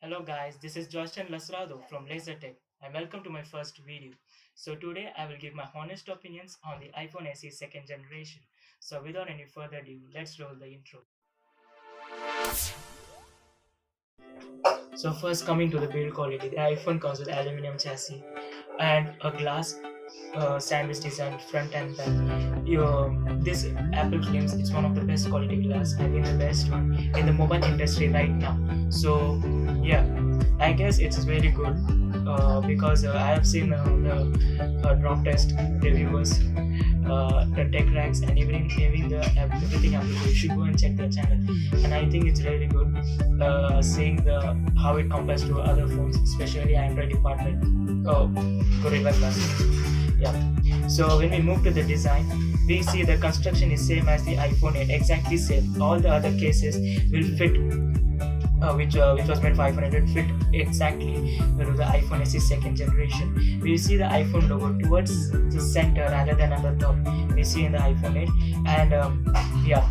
Hello guys, this is Joyston Lasrado from Lasertech and welcome to my first video. So today I will give my honest opinions on the iPhone SE second generation. So without any further ado, let's roll the intro. So first coming to the build quality, the iPhone comes with aluminum chassis and a glass sandwich design front and back. This Apple claims it's one of the best quality glass. I mean the best one in the mobile industry right now. So yeah, I guess it's very good because I have seen the drop test reviewers, the tech racks, and even the everything application. You should go and check their channel, and I think it's really good seeing the how it compares to other phones, especially Android department. Oh, Gorilla Glass. Yeah. So when we move to the design, we see the construction is same as the iPhone 8, exactly same. All the other cases will fit, which was made for iPhone 8 will fit exactly to the iPhone SE second generation. We see the iPhone logo towards the center rather than at the top. We see in the iPhone 8, and yeah,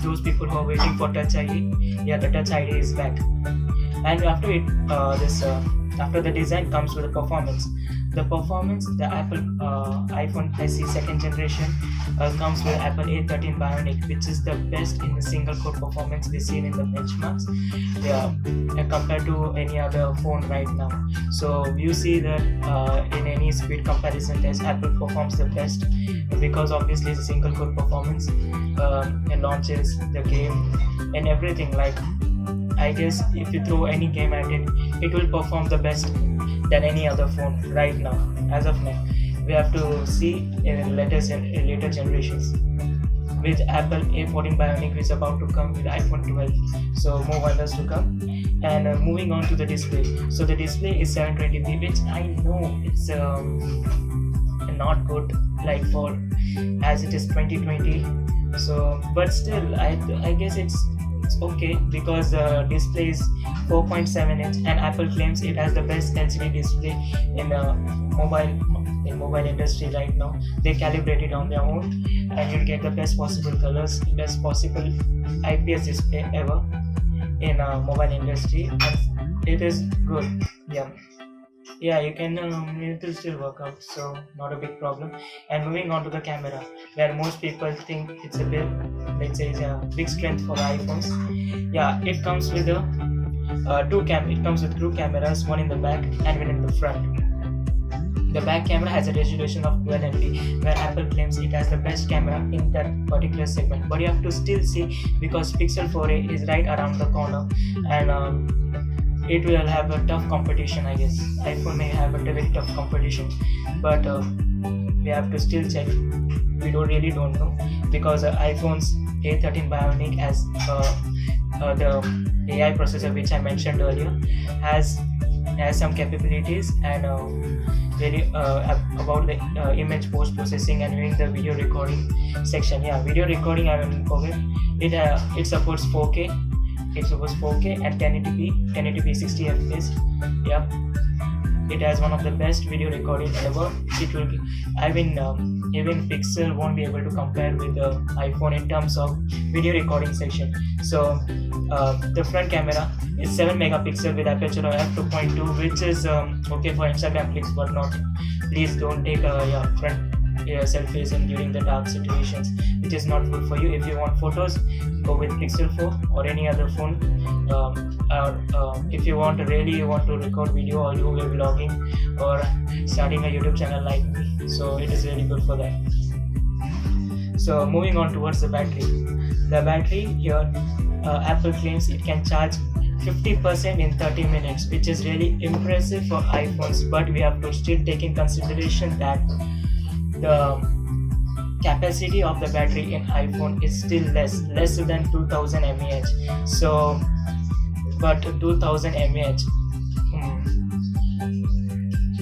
those people who are waiting for Touch ID, yeah, the Touch ID is back. And after it, after the design comes with the performance. The Apple iPhone SE second generation comes with Apple A13 Bionic, which is the best in the single core performance we've seen in the benchmarks. Yeah, compared to any other phone right now. So you see that in any speed comparison test, Apple performs the best because obviously it's a single core performance. It launches the game and everything. Like I guess if you throw any game at it, it will perform the best than any other phone right now. As of now, we have to see in later generations. With Apple A14 Bionic is about to come with iPhone 12, so more wonders to come. And moving on to the display, so the display is 720p, which I know it's not good like for as it is 2020. So, but still, I guess it's okay because the display is 4.7 inch, and Apple claims it has the best LCD display in mobile industry right now. They calibrate it on their own, and you'll get the best possible colors, best possible IPS display ever in mobile industry, and it is good. Yeah, you can it will still work out, so not a big problem. And moving on to the camera, where most people think it's a bit, let's say, it's a big strength for iPhones. Yeah, it comes with a it comes with two cameras, one in the back and one in the front. The back camera has a resolution of 12 MP, where Apple claims it has the best camera in that particular segment. But you have to still see because Pixel 4a is right around the corner, and it will have a tough competition. I guess iPhone may have a very tough competition, but we have to still check. We don't know because iPhone's A13 Bionic has the AI processor which I mentioned earlier has some capabilities, and very about the image post processing and doing the video recording section. Yeah, video recording I will forget. It supports 4K. It supports 4K and 1080p 60 fps. Yeah, it has one of the best video recording ever. It will be, I mean, even Pixel won't be able to compare with the iPhone in terms of video recording section. So the front camera is 7 megapixel with aperture of f2.2, which is okay for Instagram clicks, but not. Please don't take front selfies and during the dark situations, which is not good for you. If you want photos, go with Pixel 4 or any other phone. Or if you want to record video or do vlogging or starting a YouTube channel like me, so it is really good for that. So moving on towards the battery. The battery here, Apple claims it can charge 50% in 30 minutes, which is really impressive for iPhones, but we have to still take in consideration that the capacity of the battery in iPhone is still less than 2000 mAh. So, but 2000 mAh,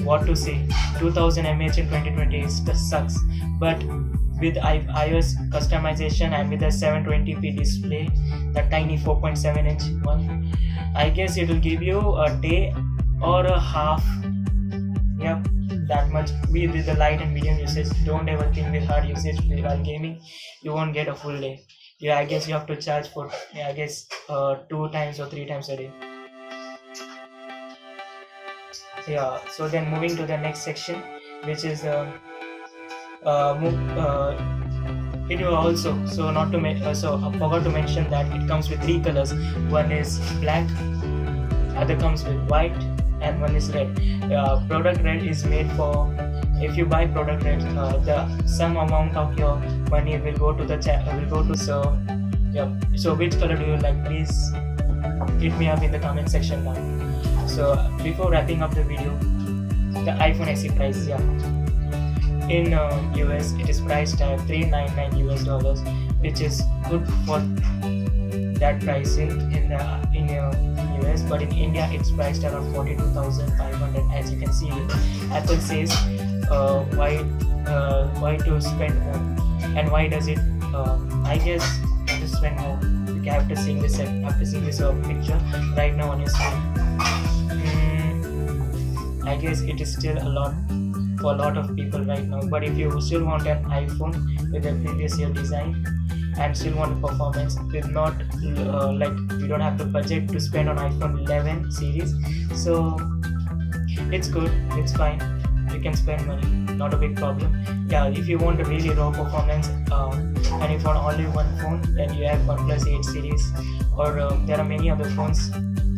what to say? 2000 mAh in 2020 just sucks. But with iOS customization and with the 720p display, the tiny 4.7 inch one, I guess it will give you a day or a half. Yep, that much. With the light and medium usage, don't ever think with hard usage while gaming, you won't get a full day. Yeah, I guess you have to charge for 2 times or 3 times a day. Yeah, so then moving to the next section, which is uh, mo- uh, it will also, so not to so I forgot to mention that it comes with three colors. One is black, other comes with white, and one is red. Product red is made for, if you buy product red, the some amount of your money will go to the will go to. So yeah, so which color do you like? Please hit me up in the comment section now. So before wrapping up the video, the iPhone SE price, yeah, in US it is priced at 399 US dollars, which is good for that pricing in US, but in India it's priced around 42,500. As you can see, Apple says why to spend more, and why does it? I guess to spend more. After seeing this picture right now on your screen, I guess it is still a lot for a lot of people right now. But if you still want an iPhone with a previous year design and still want performance with not like you don't have the budget to spend on iPhone 11 series, so it's good, it's fine, you can spend money, not a big problem. Yeah, if you want a really raw performance, and if you want only one phone, then you have OnePlus 8 series, or there are many other phones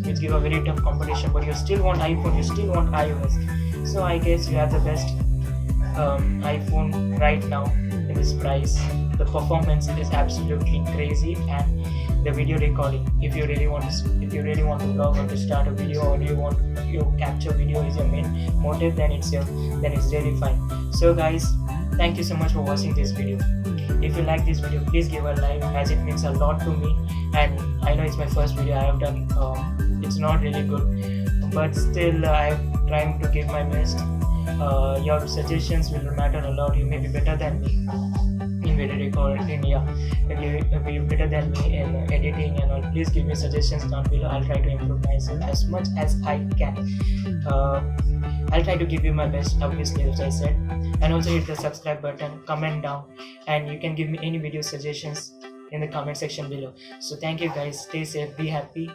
which give a very tough competition, but you still want iPhone, you still want iOS, so I guess you have the best iPhone right now in this price. The performance is absolutely crazy, and the video recording. If you really want to vlog or to start a video, or you want you capture video is your main motive, then it's really fine. So guys, thank you so much for watching this video. If you like this video, please give a like, as it means a lot to me. And I know it's my first video I have done. It's not really good, but still I'm trying to give my best. Your suggestions will matter a lot. You may be better than me in video recording, yeah, you be better than me in editing and all. Please give me suggestions down below. I'll try to improve myself as much as I can. I'll try to give you my best, obviously, as I said. And also hit the subscribe button, comment down, and you can give me any video suggestions in the comment section below. So thank you guys, stay safe, be happy.